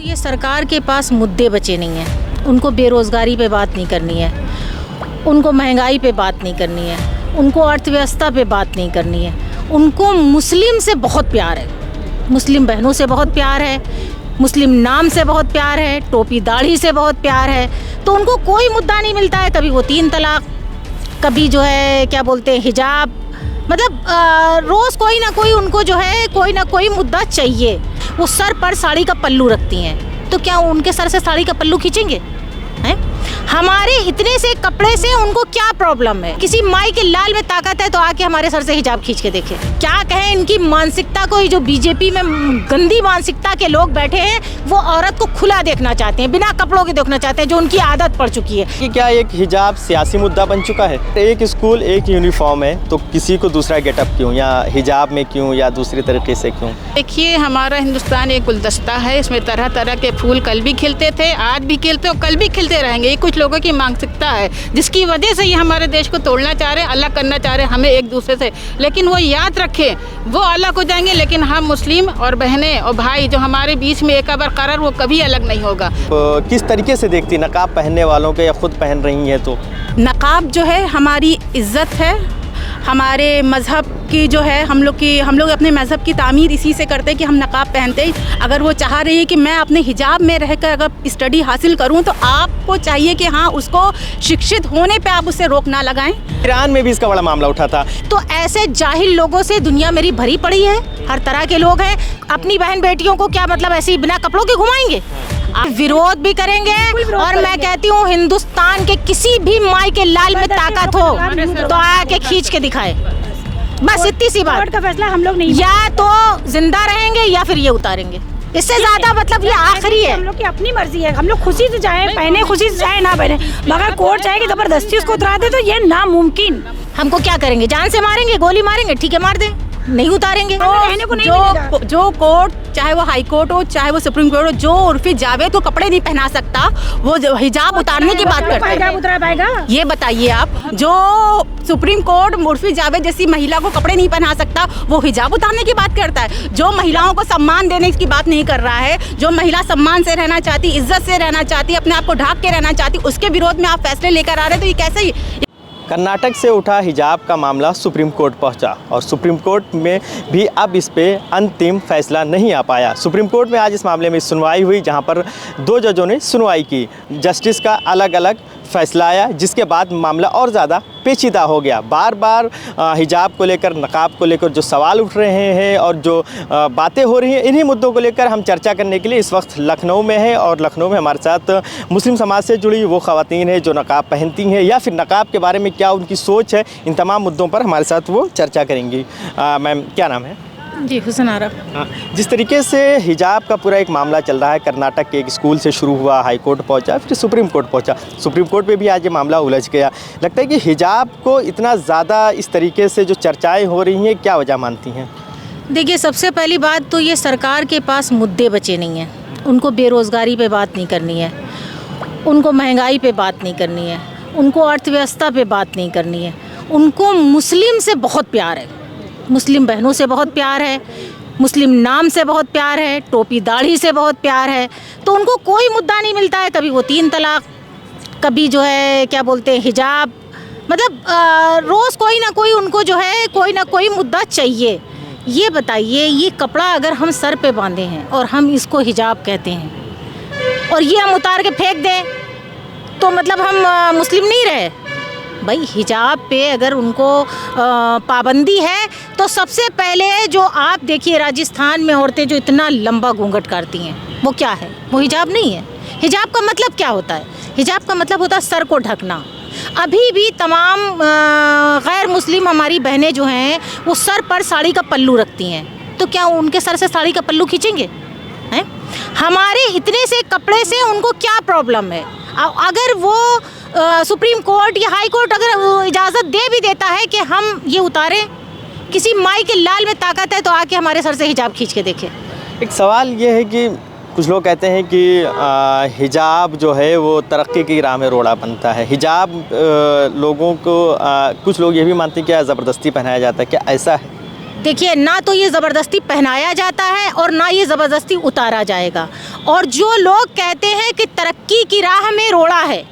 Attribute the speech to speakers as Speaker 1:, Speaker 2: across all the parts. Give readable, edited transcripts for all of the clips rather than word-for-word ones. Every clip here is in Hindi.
Speaker 1: ये सरकार के पास मुद्दे बचे नहीं हैं। उनको बेरोज़गारी पे बात नहीं करनी है, उनको महंगाई पे बात नहीं करनी है, उनको अर्थव्यवस्था पे बात नहीं करनी है। उनको मुस्लिम से बहुत प्यार है, मुस्लिम बहनों से बहुत प्यार है, मुस्लिम नाम से बहुत प्यार है, टोपी दाढ़ी से बहुत प्यार है। तो उनको कोई मुद्दा नहीं मिलता है। कभी वो 3 तलाक, कभी जो है क्या बोलते हैं हिजाब, मतलब रोज़ कोई ना कोई उनको जो है कोई ना कोई मुद्दा चाहिए। वो सर पर साड़ी का पल्लू रखती हैं, तो क्या उनके सर से साड़ी का पल्लू खींचेंगे? हैं? हमारे इतने से कपड़े से उनको क्या प्रॉब्लम है? किसी माई के लाल में ताकत है तो आके हमारे सर से हिजाब खींच के देखे। क्या कहें इनकी मानसिकता को, जो बीजेपी में गंदी मानसिकता के लोग बैठे हैं, वो औरत को खुला देखना चाहते हैं, बिना कपड़ों के देखना चाहते हैं, जो उनकी आदत पड़ चुकी है।
Speaker 2: कि क्या एक हिजाब सियासी मुद्दा बन चुका है? एक स्कूल एक यूनिफॉर्म है तो किसी को दूसरा गेटअप क्यों, या हिजाब में क्यों, या दूसरे तरीके से क्यों?
Speaker 3: देखिए, हमारा हिंदुस्तान एक गुलदस्ता है, इसमें तरह तरह के फूल कल भी खिलते थे, आज भी खिलते और कल भी खिलते रहेंगे। ये कुछ लोगों की मानसिकता है जिसकी वजह से ये हमारे देश को तोड़ना चाह रहे हैं, अलग करना चाह रहे हैं हमें एक दूसरे से। लेकिन वो याद रखें, वो अलग हो जाएंगे, लेकिन हम मुस्लिम और बहनें और भाई जो हमारे बीच में एक बरकरार, वो कभी अलग नहीं होगा।
Speaker 2: किस तरीके से देखती नकाब पहनने वालों के, या खुद पहन रही हैं? तो
Speaker 4: नकाब जो है हमारी इज़्ज़त है, हमारे मज़हब की जो है, हम लोग अपने मज़हब की तामीर इसी से करते हैं कि हम नकाब पहनते हैं। अगर वो चाह रही है कि मैं अपने हिजाब में रहकर अगर स्टडी हासिल करूं, तो आपको चाहिए कि हाँ, उसको शिक्षित होने पे आप उससे रोक ना लगाएं।
Speaker 2: ईरान में भी इसका बड़ा मामला उठा था।
Speaker 1: तो ऐसे जाहिल लोगों से दुनिया मेरी भरी पड़ी है, हर तरह के लोग हैं। अपनी बहन बेटियों को क्या मतलब ऐसे ही बिना कपड़ों के घुमाएंगे? विरोध भी करेंगे। और मैं कहती हूँ, हिंदुस्तान के किसी भी माई के लाल में ताकत हो तो आके खींच के दिखाए, बस इतनी सी बात।
Speaker 5: कोर्ट का फैसला हम लोग नहीं,
Speaker 1: या तो जिंदा रहेंगे या फिर ये उतारेंगे, इससे ज्यादा मतलब ये आखिरी है।
Speaker 5: हम लोग की अपनी मर्जी है, हम लोग खुशी से जाए पहने, खुशी से जाए ना पहने, मगर कोर्ट चाहे कि जबरदस्ती उसको उतारा दे तो ये नामुमकिन।
Speaker 1: हमको क्या करेंगे? जान से मारेंगे, गोली मारेंगे, ठीक है मार दें, नहीं उतारेंगे।
Speaker 4: जो कोर्ट, चाहे वो हाई कोर्ट हो, चाहे वो सुप्रीम कोर्ट हो, जो उर्फी जावेद को कपड़े नहीं पहना सकता, वो हिजाब उतारने की बात करता है।
Speaker 5: उतार पाएगा?
Speaker 4: ये बताइए आप, जो सुप्रीम कोर्ट उर्फी जावेद जैसी महिला को कपड़े नहीं पहना सकता, वो हिजाब उतारने की बात करता है। जो महिलाओं को सम्मान देने की बात नहीं कर रहा है, जो महिला सम्मान से रहना चाहती, इज्जत से रहना चाहती, अपने आप को ढाक के रहना चाहती, उसके विरोध में आप फैसले लेकर आ रहे हैं, तो ये कैसे ही?
Speaker 2: कर्नाटक से उठा हिजाब का मामला सुप्रीम कोर्ट पहुंचा, और सुप्रीम कोर्ट में भी अब इस पे अंतिम फैसला नहीं आ पाया। सुप्रीम कोर्ट में आज इस मामले में सुनवाई हुई, जहां पर 2 जजों ने सुनवाई की। जस्टिस का अलग अलग फैसला आया, जिसके बाद मामला और ज़्यादा पेचीदा हो गया। बार बार हिजाब को लेकर, नकाब को लेकर जो सवाल उठ रहे हैं और जो बातें हो रही हैं, इन्हीं मुद्दों को लेकर हम चर्चा करने के लिए इस वक्त लखनऊ में है। और लखनऊ में हमारे साथ मुस्लिम समाज से जुड़ी वो ख़वातीन हैं जो नकाब पहनती हैं, या फिर नकाब के बारे में क्या उनकी सोच है। इन तमाम मुद्दों पर हमारे साथ वो चर्चा करेंगी। मैम, क्या नाम है?
Speaker 1: जी, हुसन आरा।
Speaker 2: जिस तरीके से हिजाब का पूरा एक मामला चल रहा है, कर्नाटक के एक स्कूल से शुरू हुआ, हाई कोर्ट पहुंचा, फिर सुप्रीम कोर्ट पहुंचा, सुप्रीम कोर्ट में भी आज ये मामला उलझ गया। लगता है कि हिजाब को इतना ज़्यादा इस तरीके से जो चर्चाएं हो रही हैं, क्या वजह मानती हैं?
Speaker 1: देखिए, सबसे पहली बात तो ये सरकार के पास मुद्दे बचे नहीं हैं। उनको बेरोज़गारी पे बात नहीं करनी है, उनको महंगाई पे बात नहीं करनी है, उनको अर्थव्यवस्था पे बात नहीं करनी है। उनको मुस्लिम से बहुत प्यार है, मुस्लिम बहनों से बहुत प्यार है, मुस्लिम नाम से बहुत प्यार है, टोपी दाढ़ी से बहुत प्यार है। तो उनको कोई मुद्दा नहीं मिलता है। कभी वो 3 तलाक, कभी जो है क्या बोलते हैं हिजाब, मतलब रोज़ कोई ना कोई उनको जो है कोई ना कोई मुद्दा चाहिए। ये बताइए, ये कपड़ा अगर हम सर पे बांधे हैं और हम इसको हिजाब कहते हैं, और ये हम उतार के फेंक दें, तो मतलब हम मुस्लिम नहीं रहे भाई। हिजाब पे अगर उनको पाबंदी है, तो सबसे पहले जो आप देखिए, राजस्थान में औरतें जो इतना लंबा घूंघट करती हैं, वो क्या है? वो हिजाब नहीं है। हिजाब का मतलब क्या होता है? हिजाब का मतलब होता है सर को ढकना। अभी भी तमाम गैर मुस्लिम हमारी बहनें जो हैं, वो सर पर साड़ी का पल्लू रखती हैं, तो क्या उनके सर से साड़ी का पल्लू खींचेंगे? हैं? हमारे इतने से कपड़े से उनको क्या प्रॉब्लम है? अगर वो सुप्रीम कोर्ट या हाई कोर्ट अगर इजाज़त दे भी देता है कि हम ये उतारें, किसी माई के लाल में ताकत है तो आके हमारे सर से हिजाब खींच के देखे।
Speaker 2: एक सवाल ये है कि कुछ लोग कहते हैं कि हिजाब जो है वो तरक्की की राह में रोड़ा बनता है। हिजाब लोगों को कुछ लोग ये भी मानते हैं कि ज़बरदस्ती पहनाया जाता है। क्या ऐसा है?
Speaker 1: देखिए, ना तो ये ज़बरदस्ती पहनाया जाता है और ना ये ज़बरदस्ती उतारा जाएगा। और जो लोग कहते हैं कि तरक्की की राह में रोड़ा है,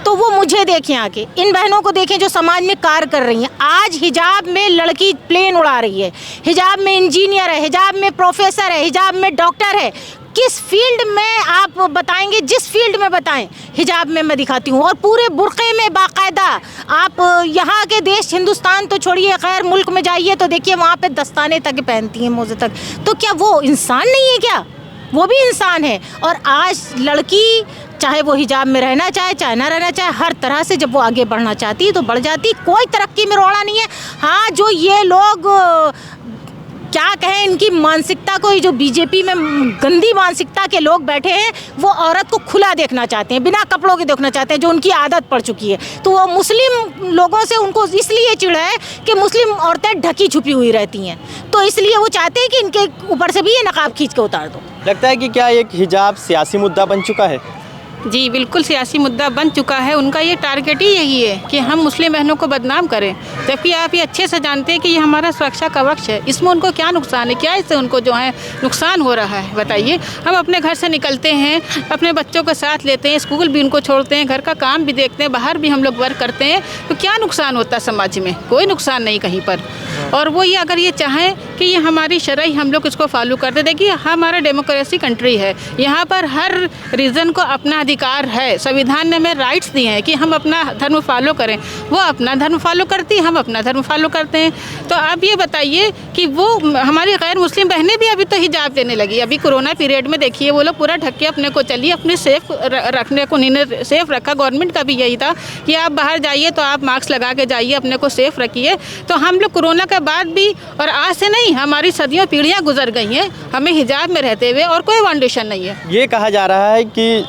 Speaker 1: तो वो मुझे देखें आके, इन बहनों को देखें जो समाज में कार्य कर रही हैं। आज हिजाब में लड़की प्लेन उड़ा रही है, हिजाब में इंजीनियर है, हिजाब में प्रोफेसर है, हिजाब में डॉक्टर है। किस फील्ड में आप बताएंगे, जिस फील्ड में बताएं, हिजाब में मैं दिखाती हूँ। और पूरे बुर्क़े में बाकायदा आप यहाँ के देश हिंदुस्तान तो छोड़िए, खैर मुल्क में जाइए तो देखिए वहाँ पे दस्ताने तक पहनती हैं, मोज़े तक। तो क्या वो इंसान नहीं है क्या? वो भी इंसान है। और आज लड़की चाहे वो हिजाब में रहना चाहे चाहे ना रहना चाहे, हर तरह से जब वो आगे बढ़ना चाहती है तो बढ़ जाती। कोई तरक्की में रोड़ा नहीं है। हाँ, जो ये लोग क्या कहें, इनकी मानसिकता को, जो बीजेपी में गंदी मानसिकता के लोग बैठे हैं, वो औरत को खुला देखना चाहते हैं, बिना कपड़ों के देखना चाहते हैं, जो उनकी आदत पड़ चुकी है। तो वो मुस्लिम लोगों से उनको इसलिए चिढ़ है कि मुस्लिम औरतें ढकी छुपी हुई रहती हैं, तो इसलिए वो चाहते हैं कि इनके ऊपर से भी ये नकाब खींच के उतार दो।
Speaker 2: लगता है कि क्या एक हिजाब सियासी मुद्दा बन चुका है?
Speaker 3: जी बिल्कुल सियासी मुद्दा बन चुका है। उनका ये टारगेट ही यही है कि हम मुस्लिम बहनों को बदनाम करें, जबकि आप ये अच्छे से जानते हैं कि ये हमारा सुरक्षा कवच है। इसमें उनको क्या नुकसान है, क्या इससे उनको जो है नुकसान हो रहा है बताइए। हम अपने घर से निकलते हैं, अपने बच्चों को साथ लेते हैं, स्कूल भी उनको छोड़ते हैं, घर का काम भी देखते हैं, बाहर भी हम लोग वर्क करते हैं, तो क्या नुकसान होता है समाज में? कोई नुकसान नहीं कहीं पर। और वो ये अगर ये चाहें कि ये हमारी शरई हम लोग इसको फॉलो करते, देखिए हमारा डेमोक्रेसी कंट्री है, यहाँ पर हर रीजन को अपना अधिकार है। संविधान ने हमें राइट्स दिए हैं कि हम अपना धर्म फॉलो करें। वो अपना धर्म फॉलो करती है, हम अपना धर्म फॉलो करते हैं। तो आप ये बताइए कि वो हमारी गैर मुस्लिम बहनें भी अभी तो हिजाब देने लगी। अभी कोरोना पीरियड में देखिए वो लोग पूरा ढक के अपने को चलिए, अपने सेफ रखने को उन्होंने सेफ रखा। गवर्नमेंट का भी यही था कि आप बाहर जाइए तो आप मास्क लगा के जाइए, अपने को सेफ रखिए। तो हम लोग कोरोना के बाद भी, और आज से नहीं, हमारी सदियों पीढ़ियाँ गुजर गई हैं हमें हिजाब में रहते हुए, और कोई फाउंडेशन नहीं है।
Speaker 2: ये कहा जा रहा है कि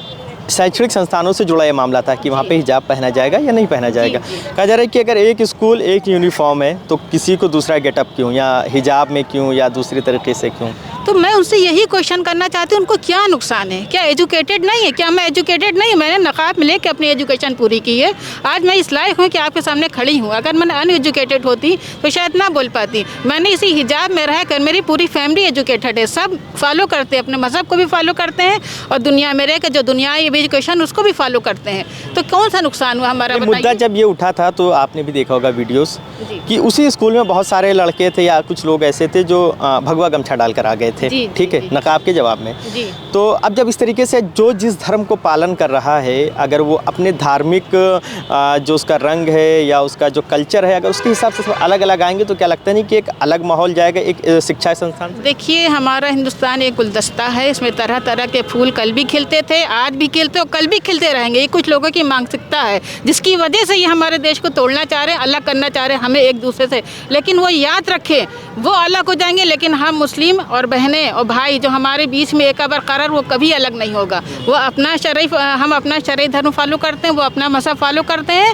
Speaker 2: शैक्षणिक संस्थानों से जुड़ा ये मामला था कि वहाँ पे हिजाब पहना जाएगा या नहीं पहना जाएगा। कहा जा रहा है कि अगर एक स्कूल एक यूनिफॉर्म है तो किसी को दूसरा गेटअप क्यों, या हिजाब में क्यों, या दूसरी तरीके से क्यों?
Speaker 3: तो मैं उनसे यही क्वेश्चन करना चाहती हूँ, उनको क्या नुकसान है? क्या एजुकेटेड नहीं है? क्या मैं एजुकेटेड नहीं हूँ? मैंने नकाब में लेके अपनी एजुकेशन पूरी की है। आज मैं इस लायक हूँ कि आपके सामने खड़ी हूँ। अगर मैं अनएजुकेटेड होती तो शायद ना बोल पाती। मैंने इसी हिजाब में रह कर, मेरी पूरी फैमिली एजुकेटेड है, सब फॉलो करते हैं, अपने मज़हब को भी फॉलो करते हैं, और दुनिया में रह कर जो दुनिया एजुकेशन उसको भी फॉलो करते हैं। तो कौन सा नुकसान हुआ हमारा?
Speaker 2: मुद्दा जब ये उठा था तो आपने भी देखा होगा वीडियोस कि उसी स्कूल में बहुत सारे लड़के थे या कुछ लोग ऐसे थे जो भगवा गमछा डाल कर आ गए थे, ठीक है, नकाब के जवाब में। तो अब जब इस तरीके से जो जिस धर्म को पालन कर रहा है, अगर वो अपने धार्मिक जो उसका रंग है या उसका जो कल्चर है, अगर उसके हिसाब से अलग अलग आएंगे तो क्या लगता नहीं कि एक अलग माहौल जाएगा एक शिक्षा संस्थान?
Speaker 3: देखिए, हमारा हिंदुस्तान एक गुलदस्ता है, इसमें तरह तरह के फूल कल भी खिलते थे, आज भी खिलते और कल भी खिलते रहेंगे। ये कुछ लोगों की मानसिकता है जिसकी वजह से ये हमारे देश को तोड़ना चाह रहे हैं, अलग करना चाह रहे हैं हमें एक दूसरे से। लेकिन वो याद रखें, वो अलग हो जाएंगे, लेकिन हम मुस्लिम और बहनें और भाई जो हमारे बीच में एक बरकरार, वो कभी अलग नहीं होगा। वो अपना हम अपना शरई धर्म फॉलो करते हैं, वो अपना मज़हब फॉलो करते हैं,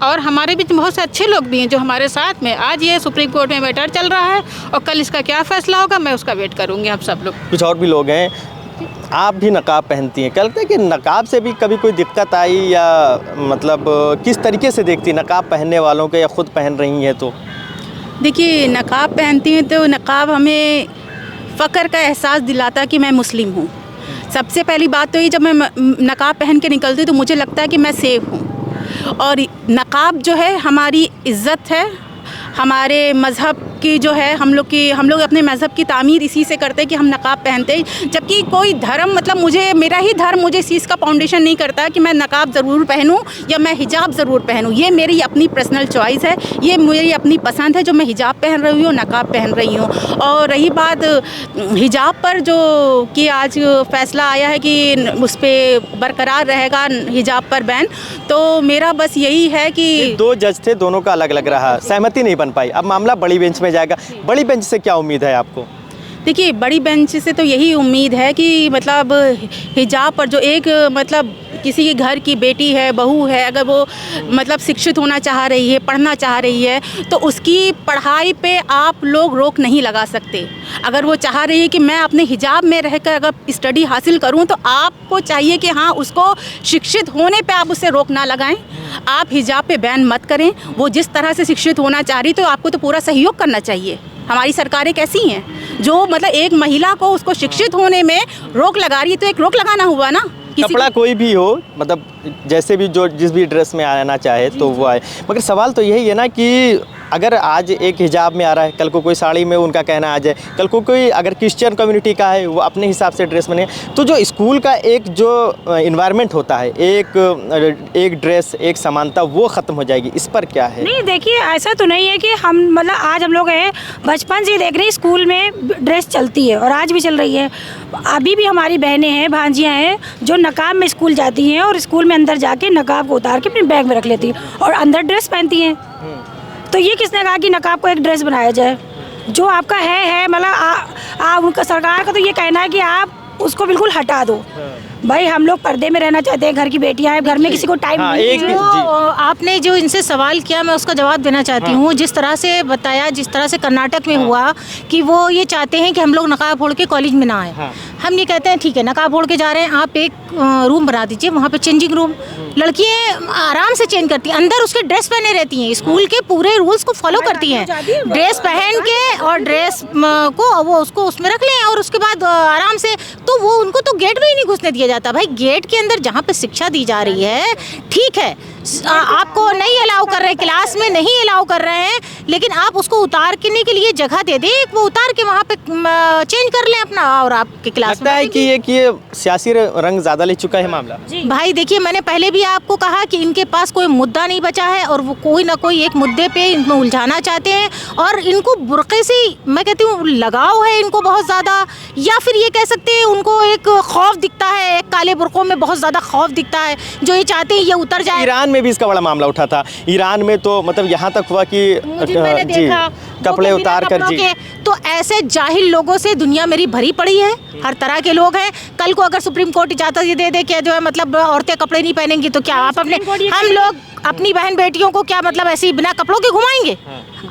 Speaker 3: और हमारे बीच बहुत से अच्छे लोग भी हैं जो हमारे साथ में। आज ये सुप्रीम कोर्ट में मैटर चल रहा है और कल इसका क्या फैसला होगा, मैं उसका वेट करूँगी। आप सब लोग,
Speaker 2: कुछ और भी लोग हैं, आप भी नकाब पहनती हैं, क्या लगता है कि नकाब से भी कभी कोई दिक्कत आई, या मतलब किस तरीके से देखती नकाब पहनने वालों को, या खुद पहन रही हैं? तो
Speaker 4: देखिए, नकाब पहनती हैं तो नकाब हमें फ़ख्र का एहसास दिलाता कि मैं मुस्लिम हूँ। सबसे पहली बात तो ये, जब मैं नकाब पहन के निकलती हूँ तो मुझे लगता है कि मैं सेफ़ हूँ। और नकाब जो है हमारी इज़्ज़त है, हमारे मज़हब की जो है, हम लोग अपने मज़हब की तामीर इसी से करते हैं कि हम नकाब पहनते हैं। जबकि कोई धर्म, मतलब मेरा ही धर्म मुझे इस चीज़ का फाउंडेशन नहीं करता कि मैं नकाब ज़रूर पहनूं या मैं हिजाब ज़रूर पहनूं। ये मेरी अपनी पर्सनल चॉइस है, ये मेरी अपनी पसंद है जो मैं हिजाब पहन रही हूँ, नकाब पहन रही हूँ। और रही बात हिजाब पर, जो कि आज फ़ैसला आया है कि उस पर बरकरार रहेगा हिजाब पर बैन, तो मेरा बस यही है कि
Speaker 2: दो जज थे, दोनों का अलग अलग रहा, सहमति नहीं बन पाई। अब मामला बड़ी बेंच में जाएगा। बड़ी बेंच से क्या उम्मीद है आपको?
Speaker 4: देखिए, बड़ी बेंच से तो यही उम्मीद है कि मतलब हिजाब पर जो एक, मतलब किसी के घर की बेटी है, बहू है, अगर वो मतलब शिक्षित होना चाह रही है, पढ़ना चाह रही है, तो उसकी पढ़ाई पे आप लोग रोक नहीं लगा सकते। अगर वो चाह रही है कि मैं अपने हिजाब में रहकर अगर स्टडी हासिल करूं, तो आपको चाहिए कि हाँ, उसको शिक्षित होने पे आप उससे रोक ना लगाएं। आप हिजाब पे बैन मत करें। वो जिस तरह से शिक्षित होना चाह रही, तो आपको तो पूरा सहयोग करना चाहिए। हमारी सरकारें कैसी हैं जो मतलब एक महिला को उसको शिक्षित होने में रोक लगा रही है, तो एक रोक लगाना हुआ ना।
Speaker 2: कपड़ा कोई भी हो, मतलब जैसे भी जो जिस भी ड्रेस में आना चाहे तो वो आए, मगर सवाल तो यही है ना कि अगर आज एक हिजाब में आ रहा है, कल को कोई साड़ी में उनका कहना आ जाए, कल को कोई अगर क्रिश्चियन कम्युनिटी का है वो अपने हिसाब से ड्रेस बने, तो जो स्कूल का एक जो इन्वायरमेंट होता है, एक ड्रेस एक समानता वो ख़त्म हो जाएगी। इस पर क्या है?
Speaker 5: नहीं देखिए, ऐसा तो नहीं है कि हम मतलब आज हम लोग हैं बचपन से देख रहे हैं स्कूल में ड्रेस चलती है और आज भी चल रही है। अभी भी हमारी बहनें हैं, भांजियाँ हैं जो नकाब में स्कूल जाती हैं और स्कूल में अंदर जाके नकाब को उतार के अपने बैग में रख लेती हैं और अंदर ड्रेस पहनती हैं। तो ये किसने कहा कि नकाब को एक ड्रेस बनाया जाए? जो आपका है मतलब उनका सरकार का तो ये कहना है कि आप उसको बिल्कुल हटा दो। भाई हम लोग पर्दे में रहना चाहते हैं, घर की बेटियां हैं, घर में किसी को टाइम नहीं है।
Speaker 1: आपने जो इनसे सवाल किया मैं उसका जवाब देना चाहती हूँ। जिस तरह से बताया, जिस तरह से कर्नाटक में हुआ कि वो ये चाहते हैं कि हम लोग नकाब ओढ़ के कॉलेज में ना आए। हम ये कहते हैं ठीक है, नकाब ओढ़ के जा रहे हैं, आप एक रूम बना दीजिए, वहाँ पे चेंजिंग रूम, लड़कियाँ आराम से चेंज करती हैं, अंदर उसके ड्रेस पहने रहती हैं, स्कूल के पूरे रूल्स को फॉलो करती हैं, ड्रेस पहन के और ड्रेस को वो उसको उसमें रख लें और उसके बाद आराम से, तो वो उनको तो गेट में ही नहीं घुसने दिया जाता। भाई गेट के अंदर जहाँ पे शिक्षा दी जा रही है, ठीक है, आपको नहीं अलाउ कर रहे हैं, क्लास में नहीं अलाउ कर रहे हैं, लेकिन आप उसको उतारने के लिए जगह दे दें, वो उतार के वहाँ पे चेंज कर लें अपना और आपके क्लास
Speaker 2: लगता है कि ये सियासी रंग ज़्यादा ले चुका है मामला।
Speaker 1: भाई देखिए, मैंने पहले भी आपको कहा कि इनके पास कोई मुद्दा नहीं बचा है और वो कोई ना कोई एक मुद्दे पे इनको उलझाना चाहते हैं और इनको बुर्के से, मैं कहती हूँ, लगाव है इनको बहुत ज़्यादा, या फिर ये कह सकते हैं उनको एक खौफ दिखता है, एक काले बुर्कों में बहुत ज़्यादा खौफ दिखता है, जो ये चाहते हैं ये उतर जाए।
Speaker 2: ईरान में भी इसका बड़ा मामला उठा था। ईरान में तो मतलब यहाँ तक हुआ कि जी कपड़े उतार कर जी,
Speaker 1: तो ऐसे जाहिल लोगों से दुनिया मेरी भरी पड़ी है, हर तरह के लोग हैं। कल को अगर सुप्रीम कोर्ट इजाज़त ये दे दे कि जो है मतलब औरतें कपड़े नहीं पहनेंगी तो क्या आप हम लोग अपनी बहन बेटियों को क्या मतलब ऐसे ही बिना कपड़ों के घुमाएंगे?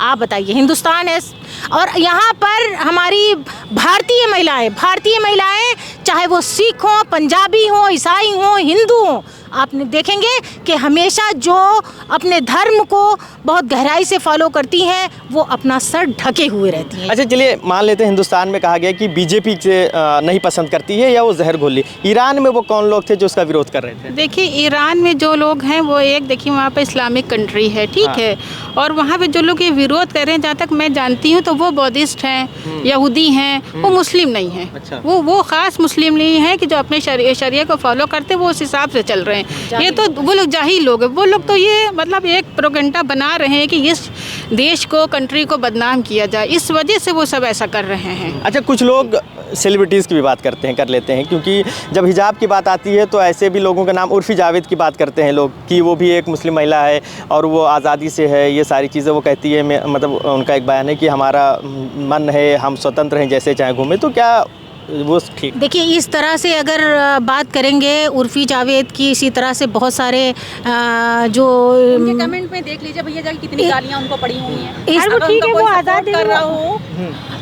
Speaker 1: आप बताइए, हिंदुस्तान है और यहाँ पर हमारी भारतीय महिलाएं चाहे वो सिख हो, पंजाबी हो, ईसाई हो, हिंदू हो, आपने देखेंगे कि हमेशा जो अपने धर्म को बहुत गहराई से फॉलो करती हैं वो अपना सर ढके हुए रहती हैं।
Speaker 2: अच्छा चलिए मान लेते हैं हिंदुस्तान में कहा गया कि बीजेपी से नहीं पसंद करती है या वो जहर घोली, ईरान में वो कौन लोग थे जो उसका विरोध कर रहे थे?
Speaker 3: देखिए ईरान में जो लोग हैं वो एक, देखिए वहाँ पे इस्लामिक कंट्री है, ठीक है, और वहाँ पे जो लोग ये विरोध कर रहे हैं, जहाँ तक मैं जानती हूँ तो वो बौद्धिस्ट हैं, यहूदी हैं, वो मुस्लिम नहीं हैं।
Speaker 2: अच्छा।
Speaker 3: वो ख़ास मुस्लिम नहीं है कि जो अपने शरिया को फॉलो करते वो उस हिसाब से चल रहे हैं। ये तो वो लोग जाहिल लोग हैं, वो लोग तो ये मतलब एक प्रोपेगेंडा बना रहे हैं कि इस देश को, कंट्री को बदनाम किया जाए, इस वजह से वो सब ऐसा कर रहे हैं।
Speaker 2: अच्छा, कुछ लोग सेलिब्रिटीज़ की भी बात कर लेते हैं, क्योंकि जब हिजाब की बात आती है तो ऐसे भी लोगों का नाम, उर्फ़ी जावेद की बात करते हैं लोग कि वो भी एक मुस्लिम महिला है और वो आज़ादी से है, ये सारी चीज़ें वो कहती है। मतलब उनका एक बयान है कि हमारा मन है, हम स्वतंत्र हैं, जैसे चाहे घूमें। तो क्या वो ठीक?
Speaker 1: देखिए, इस तरह से अगर बात करेंगे उर्फ़ी जावेद की, इसी तरह से बहुत सारे जो
Speaker 4: कमेंट में देख लीजिए भैया जाके कितनी गालियाँ उनको पड़ी हुई हैं।
Speaker 5: वो ठीक है, वो आज़ाद
Speaker 4: कर रहा हो,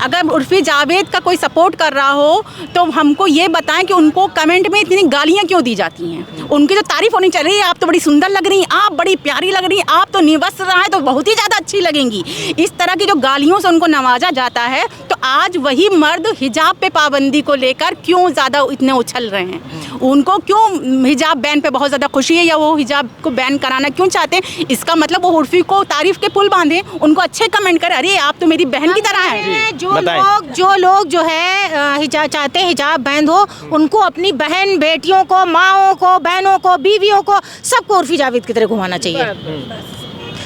Speaker 4: अगर उर्फ़ी जावेद का कोई सपोर्ट कर रहा हो तो हमको ये बताएं कि उनको कमेंट में इतनी गालियाँ क्यों दी जाती हैं? उनकी जो तारीफ़ होनी चाहिए, आप तो बड़ी सुंदर लग रही हैं, आप बड़ी प्यारी लग रही हैं, आप तो निवस रहा है तो बहुत ही ज़्यादा अच्छी लगेंगी। इस तरह की जो गालियों से उनको नवाजा जाता है, तो आज वही मर्द हिजाब पे पाबंदी को लेकर क्यों ज़्यादा इतने उछल रहे हैं? उनको क्यों हिजाब बैन पे बहुत ज़्यादा खुशी है या वो हिजाब को बैन कराना क्यों चाहते हैं? इसका मतलब वो उर्फ़ी को तारीफ़ के पुल बांधे, उनको अच्छे कमेंट करें, अरे आप तो मेरी बहन की तरह है।
Speaker 1: जो लोग जो है हिजाब चाहते हैं, हिजाब बैन हो, उनको अपनी बहन बेटियों को, माओं को, बहनों को, बीवियों को, सबको उर्फ़ी जावेद की तरह घुमाना चाहिए।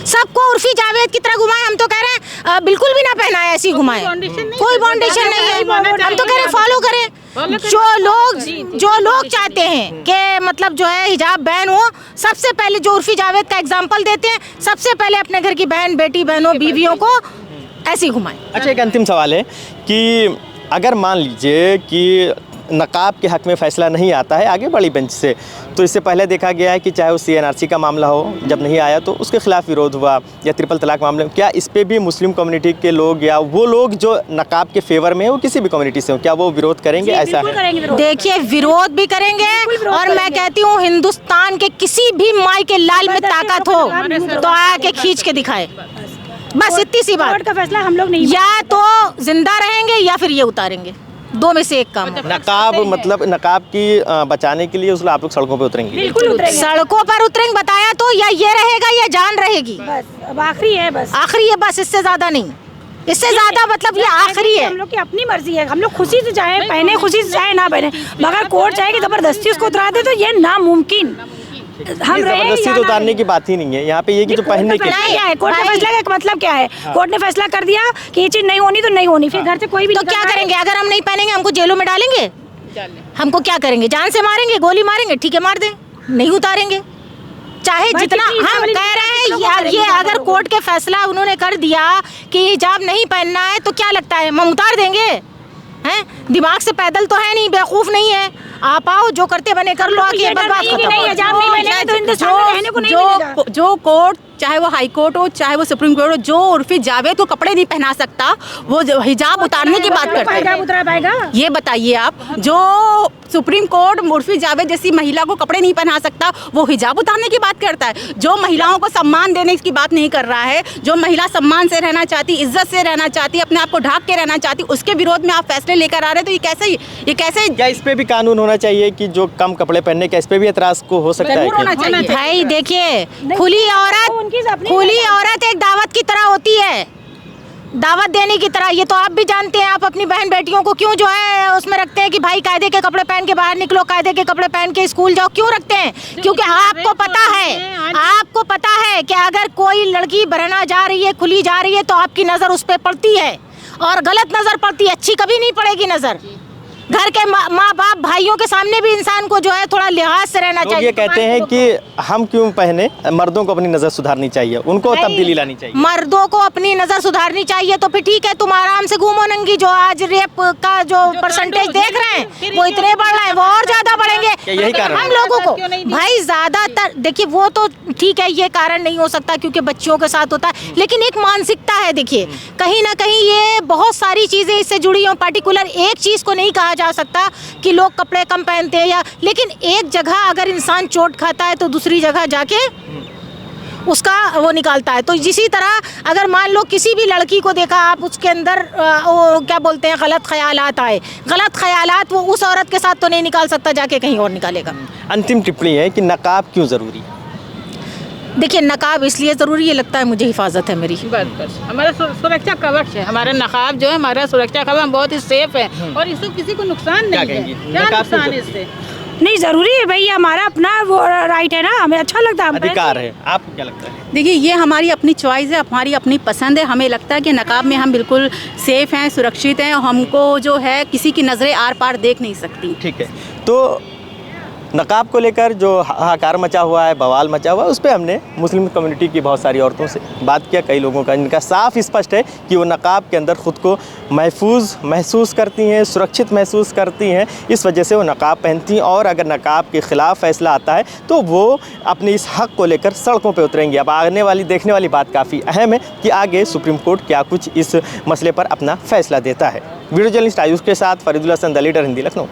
Speaker 1: सबको उर्फ़ी जावेद की तरह घुमाएं। हम तो कह रहे हैं बिल्कुल भी ना पहनाएं, ऐसी घुमाएं, कोई बाउंडेशन नहीं है। हम तो कह रहे हैं फॉलो करें। जो लोग चाहते हैं कि मतलब जो है हिजाब बैन हो, सबसे पहले जो उर्फ़ी जावेद का एग्जाम्पल देते हैं, सबसे पहले अपने घर की बहन, बेटी, बहनों, बीवियों को ऐसे ही घुमाएं।
Speaker 2: अच्छा, एक अंतिम सवाल है कि अगर मान लीजिए कि नकाब के हक़ में फ़ैसला नहीं आता है आगे बड़ी बेंच से, तो इससे पहले देखा गया है कि चाहे वो CNRC का मामला हो, जब नहीं आया तो उसके ख़िलाफ़ विरोध हुआ, या ट्रिपल तलाक मामले, क्या इस पे भी मुस्लिम कम्युनिटी के लोग या वो लोग जो नकाब के फेवर में है, वो किसी भी कम्युनिटी से हो, क्या वो विरोध करेंगे? ऐसा है?
Speaker 1: देखिए, विरोध भी करेंगे और मैं कहती हूँ हिंदुस्तान के किसी भी माई के लाल में ताकत हो तो आके खींच के दिखाए। बस इतनी सी बात।
Speaker 5: कोर्ट का फैसला हम लोग नहीं
Speaker 1: या तो जिंदा रहेंगे या फिर ये उतारेंगे, दो में से एक काम होगा।
Speaker 2: नकाब मतलब नकाब की बचाने के लिए उसमें आप लोग सड़कों पे उतरेंगे?
Speaker 5: बिल्कुल उतरेंगे।
Speaker 1: सड़कों पर उतरेंगे बताया तो, या ये रहेगा या जान रहेगी।
Speaker 5: बस अब आखिरी है, बस
Speaker 1: आखिरी है, बस इससे ज्यादा नहीं, इससे ज्यादा मतलब ये आखिरी है।
Speaker 5: हम लोग की अपनी मर्जी है, हम लोग खुशी से चाहे पहने, खुशी से चाहे ना पहने, मगर कोर्ट चाहे कि जबरदस्ती उसको उतरा दे तो ये नामुमकिन। हम
Speaker 2: जबरदस्ती तो उतारने की बात ही नहीं है यहाँ पे, ये कि जो पहनने के
Speaker 5: क्या है, कोर्ट का फैसला का मतलब क्या है? कोर्ट ने फैसला कर दिया कि ये चीज नहीं होनी तो नहीं होनी, फिर घर से कोई भी
Speaker 1: तो क्या करेंगे? अगर हम नहीं पहनेंगे हमको जेलों में डालेंगे, हमको क्या करेंगे? जान से मारेंगे, गोली मारेंगे, ठीक है मार दें, नहीं उतारेंगे। चाहे जितना हम कह रहे हैं यार, ये अगर कोर्ट के फैसला उन्होंने कर दिया कि हिजाब नहीं पहनना है तो क्या लगता है हम उतार देंगे? हैं, दिमाग से पैदल तो है नहीं, बेवकूफ नहीं है। आप आओ, जो करते बने कर लो, आके बस बात खत्म।
Speaker 4: जो कोर्ट, चाहे वो हाई कोर्ट हो चाहे वो सुप्रीम कोर्ट हो, जो उर्फी जावेद को कपड़े नहीं पहना सकता वो हिजाब उतारने की बात करता है।
Speaker 5: उतरा पाएगा?
Speaker 4: ये बताइए आप, जो सुप्रीम कोर्ट उर्फी जावेद जैसी महिला को कपड़े नहीं पहना सकता वो हिजाब उतारने की बात करता है। जो महिलाओं को सम्मान देने की बात नहीं कर रहा है, जो महिला सम्मान से रहना चाहती, इज्जत से रहना चाहती, अपने आप को ढाक के रहना चाहती, उसके विरोध में आप फैसले लेकर आ रहे हैं, तो ये कैसे
Speaker 2: क्या इस पे भी कानून होना चाहिए कि जो कम कपड़े पहनने का, इस पे भी एतराज को हो सकता है?
Speaker 4: होना चाहिए।
Speaker 1: भाई देखिए, खुली औरत एक दावत की तरह होती है, दावत देने की तरह। ये तो आप भी जानते हैं, आप अपनी बहन बेटियों को क्यों जो है उसमें रखते हैं कि भाई कायदे के कपड़े पहन के बाहर निकलो, कायदे के कपड़े पहन के स्कूल जाओ, क्यों रखते हैं? क्योंकि आपको पता है कि अगर कोई लड़की बरहना जा रही है, खुली जा रही है, तो आपकी नज़र उस पर पड़ती है और गलत नज़र पड़ती है, अच्छी कभी नहीं पड़ेगी नज़र। घर के माँ बाप भाइयों के सामने भी इंसान को जो है थोड़ा लिहाज से रहना चाहिए।
Speaker 2: ये कहते हैं कि हम क्यों पहने, मर्दों को अपनी नज़र सुधारनी चाहिए, उनको तब्दीली लानी चाहिए।
Speaker 1: मर्दों को अपनी नज़र सुधारनी चाहिए तो फिर ठीक है, तुम आराम से घूमो नंगी। जो आज रेप का जो परसेंटेज देख रहे हैं वो इतने बढ़ रहे हैं, वो और ज़्यादा बढ़ेंगे।
Speaker 2: यही कारण
Speaker 1: हम लोगों को भाई ज़्यादातर देखिए, वो तो ठीक है, ये कारण नहीं हो सकता क्योंकि बच्चियों के साथ होता है, लेकिन एक मानसिकता है। देखिए, कहीं ना कहीं ये बहुत सारी चीज़ें इससे जुड़ी हों। पर्टिकुलर एक चीज़ को नहीं कहा जा सकता कि लोग कपड़े कम पहनते हैं, या लेकिन एक जगह अगर इंसान चोट खाता है तो दूसरी जगह जाके उसका वो निकालता है। तो इसी तरह अगर मान लो किसी भी लड़की को देखा आप, उसके अंदर वो क्या बोलते हैं, गलत ख्यालात आए, गलत ख्यालात वो उस औरत के साथ तो नहीं निकाल सकता, जाके कहीं और निकालेगा।
Speaker 2: अंतिम टिप्पणी है कि नकाब क्यों ज़रूरी है?
Speaker 1: देखिए, नकाब इसलिए ज़रूरी है, लगता है मुझे हिफाजत है मेरी।
Speaker 3: बस हमारा सुरक्षा कवच है, हमारा नकाब जो है हमारा सुरक्षा कवच, हम बहुत ही सेफ है और इससे किसी को नुकसान नहीं है। क्या नुकसान है इससे?
Speaker 5: नहीं, जरूरी है भाई, हमारा अपना वो राइट है ना, हमें अच्छा लगता है,
Speaker 2: अधिकार है। आपको क्या लगता है?
Speaker 4: देखिए, ये हमारी अपनी चॉइस है, हमारी अपनी पसंद है। हमें लगता है कि नकाब में हम बिल्कुल सेफ हैं, सुरक्षित हैं, और हमको जो है किसी की नज़रें आर पार देख नहीं सकती।
Speaker 2: ठीक है, तो नकाब को लेकर जो हाहाकार मचा हुआ है, बवाल मचा हुआ है, उस पर हमने मुस्लिम कम्युनिटी की बहुत सारी औरतों से बात किया। कई लोगों का इनका साफ स्पष्ट है कि वो नकाब के अंदर ख़ुद को महफूज महसूस करती हैं, सुरक्षित महसूस करती हैं, इस वजह से वो नकाब पहनती हैं। और अगर नकाब के ख़िलाफ़ फैसला आता है तो वो अपने इस हक़ को लेकर सड़कों पर उतरेंगी। अब आने वाली देखने वाली बात काफ़ी अहम है कि आगे सुप्रीम कोर्ट क्या कुछ इस मसले पर अपना फ़ैसला देता है। वीडियो जर्नलिस्ट आयुष के साथ फरीदुल हसन, द लीडर हिंदी, लखनऊ।